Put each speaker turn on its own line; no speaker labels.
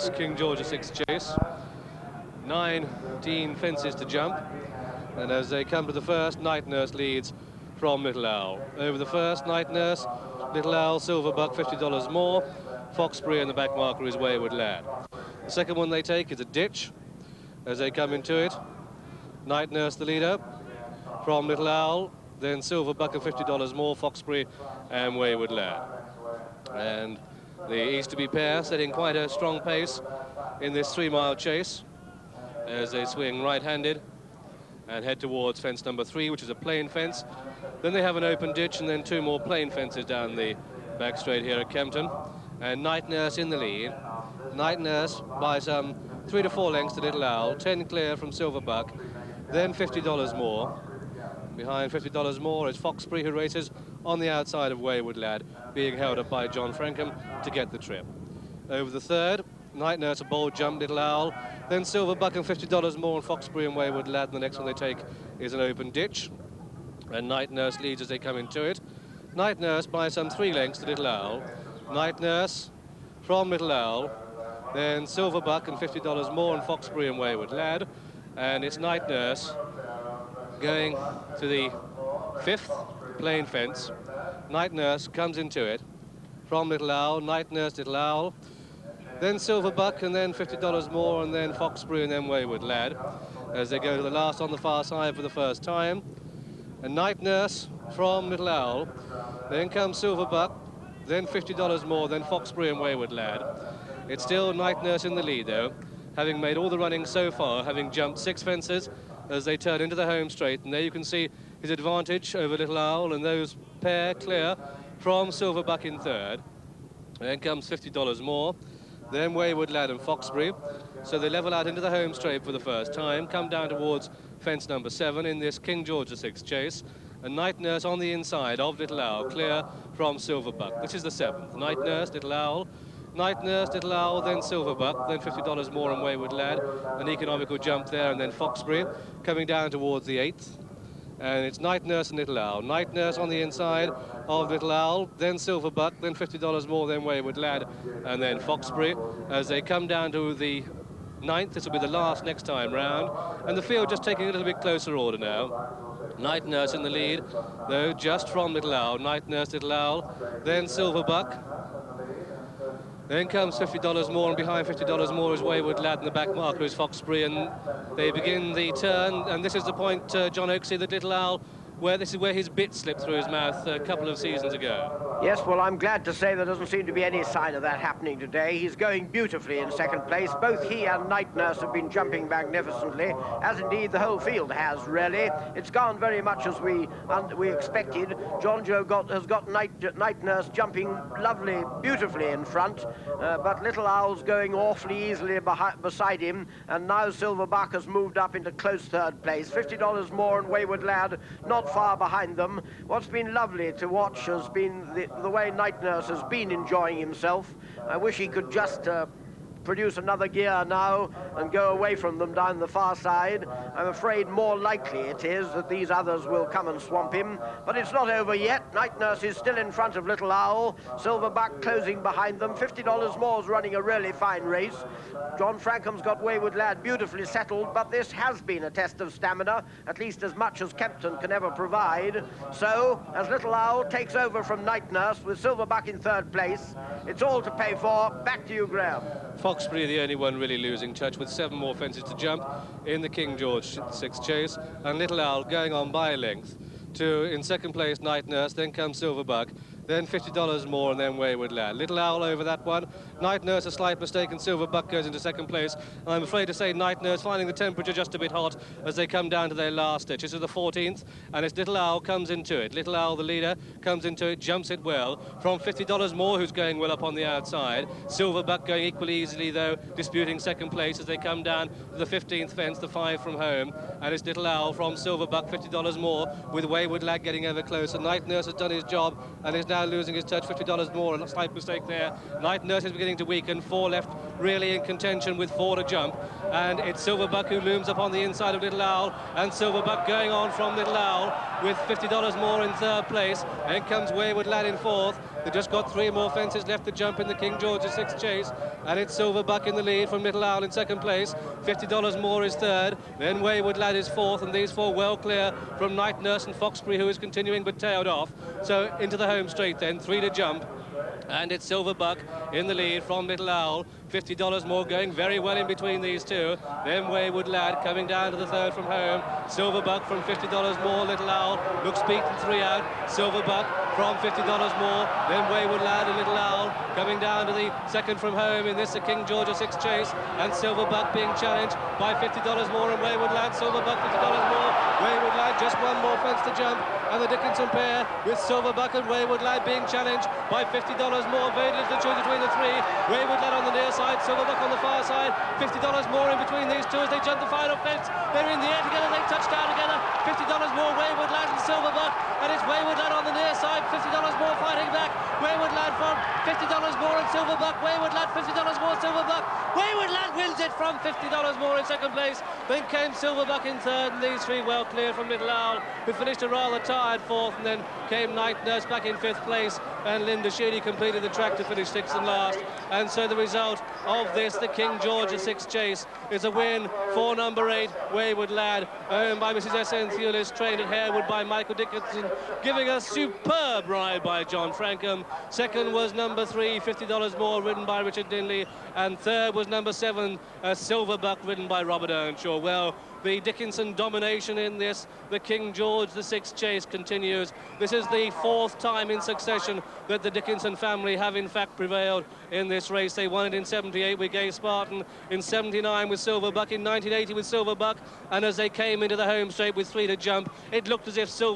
this King George VI chase. 19 fences to jump. And as they come to the first, Night Nurse leads from Little Owl. Over the first, Night Nurse, Little Owl, Silver Buck, $50 more. Foxbury and the back marker is Wayward Lad. The second one they take is a ditch. As they come into it, Night Nurse the leader from Little Owl, then Silver Buck and $50 more, Foxbury and Wayward Lad. And the Easterby pair setting quite a strong pace in this 3-mile chase as they swing right-handed and head towards fence number 3, which is a plain fence. Then they have an open ditch and then 2 more plain fences down the back straight here at Kempton. And Night Nurse in the lead. Night Nurse by some 3 to 4 lengths to Little Owl, 10 clear from Silver Buck, then $50 more. Behind $50 more is Foxbury, who races on the outside of Wayward Lad, being held up by John Frankham to get the trip. Over the third, Night Nurse a bold jump, Little Owl, then Silver Buck and $50 more, and Foxbury and Wayward Lad. And the next one they take is an open ditch, and Night Nurse leads as they come into it. Night Nurse by some 3 lengths to Little Owl. Night Nurse from Little Owl, then Silver Buck and $50 more, and Foxbury and Wayward Lad. And it's Night Nurse going to the 5th plain fence. Night Nurse comes into it from Little Owl. Night Nurse, Little Owl, then Silver Buck, and then $50 more, and then Foxbury, and then Wayward Lad, as they go to the last on the far side for the first time. And Night Nurse from Little Owl, then comes Silver Buck, then $50 more, then Foxbury and Wayward Lad. It's still Night Nurse in the lead, though, having made all the running so far, having jumped 6 fences as they turn into the home straight. And there you can see his advantage over Little Owl, and those pair clear from Silver Buck in third. Then comes $50 more, then Wayward Lad and Foxbury. So they level out into the home straight for the first time, come down towards fence number 7 in this King George VI chase. And Night Nurse on the inside of Little Owl, clear from Silver Buck. This is the 7th. Night Nurse, Little Owl, Night Nurse, Little Owl, then Silver Buck, then $50 more and Wayward Lad. An economical jump there, and then Foxbury coming down towards the 8th. And it's Night Nurse and Little Owl. Night Nurse on the inside of Little Owl, then Silver Buck, then $50 more, then Wayward Lad, and then Foxbury as they come down to the 9th. This will be the last next time round. And the field just taking a little bit closer order now. Night Nurse in the lead, though, just from Little Owl. Night Nurse, Little Owl, then Silver Buck. Then comes $50 more, and behind $50 more is Wayward Lad, and the back marker is Foxbury, and they begin the turn. And this is the point, John Oaksey, that Little Owl, this is where his bit slipped through his mouth a couple of seasons ago.
Yes, well, I'm glad to say there doesn't seem to be any sign of that happening today. He's going beautifully in second place. Both he and Night Nurse have been jumping magnificently, as indeed the whole field has, really. It's gone very much as we expected. John Joe has got Night Nurse jumping lovely, beautifully in front, but Little Owl's going awfully easily beside him, and now Silver Buck has moved up into close third place. $50 more and Wayward Lad not far behind them. What's been lovely to watch has been the way Night Nurse has been enjoying himself. I wish he could just produce another gear now and go away from them down the far side. I'm afraid more likely it is that these others will come and swamp him, but it's not over yet. Night Nurse is still in front of Little Owl, Silver Buck closing behind them. $50 more is running a really fine race. John Frankham's got Wayward Lad beautifully settled, but this has been a test of stamina, at least as much as Kempton can ever provide. So, as Little Owl takes over from Night Nurse with Silver Buck in third place, it's all to pay for. Back to you, Graham.
Foxbury the only one really losing touch, with 7 more fences to jump in the King George VI chase, and Little Owl going on by a length to, in second place, Night Nurse, then comes Silver Buck, then $50 more, and then Wayward Lad. Little Owl over that one. Night Nurse a slight mistake, and Silver Buck goes into second place. And I'm afraid to say Night Nurse finding the temperature just a bit hot as they come down to their last ditch. This is the 14th, and it's Little Owl comes into it. Little Owl, the leader, comes into it, jumps it well. From $50 more, who's going well up on the outside. Silver Buck going equally easily, though, disputing second place as they come down to the 15th fence, the 5 from home. And it's Little Owl from Silver Buck, $50 more, with Wayward Lad getting ever closer. Night Nurse has done his job and is now losing his touch. $50 more, and a slight mistake there. Night Nurse is beginning to weaken. 4 left really in contention with 4 to jump, and it's Silver Buck who looms up on the inside of Little Owl, and Silver Buck going on from Little Owl with $50 more in third place. Then comes Wayward Lad in fourth, They've just got 3 more fences left to jump in the King George VI chase, and it's Silver Buck in the lead from Little Owl in second place. $50 more is third, then Wayward Lad is fourth, and these 4 well clear from Night Nurse and Foxbury, who is continuing but tailed off. So into the home straight then, 3 to jump. And it's Silver Buck in the lead from Little Owl. $50 more going very well in between these two. Then Wayward Lad coming down to the third from home. Silver Buck from $50 more. Little Owl looks beaten 3 out. Silver Buck from $50 more. Then Wayward Lad and Little Owl coming down to the second from home in this, the King George VI chase. And Silver Buck being challenged by $50 more. And Wayward Lad, Silver Buck $50 more. Wayward Lad just 1 more fence to jump. And the Dickinson pair with Silver Buck and Wayward Lad being challenged by $50 more. Very little to choose between the 3. Wayward Lad on the near side, Silver Buck on the far side. $50 more in between these two as they jump the final fence. They're in the air together, they touch down together. $50 more, Wayward Lad and Silver Buck. And it's Wayward Lad on the near side, $50 more fighting back. Wayward Lad from $50 more and Silver Buck. Wayward Lad, $50 more, Silver Buck. Wayward Lad wins it from $50 more in second place. Then came Silver Buck in third, and these 3 well clear from Little Owl, who finished a rather tired fourth, and then came Night Nurse back in 5th place, and Linda Sheedy completed the track to finish 6th and last. And so the result of this, the King George VI chase, is a win for number 8, Wayward Lad, owned by Mrs. S.N. Thewlis, trained at Harewood by Michael Dickinson, giving a superb ride by John Frankham. Second was number 3, $50 more, ridden by Richard Dinley, and third was number 7, Silver Buck, ridden by Robert Earnshaw. Well, the Dickinson domination in this, the King George VI chase, continues. This is the 4th time in succession that the Dickinson family have in fact prevailed in this race. They won it in 78 with Gay Spartan, in 79 with Silver Buck, in 1980 with Silver Buck, and as they came into the home straight with 3 to jump, it looked as if Silver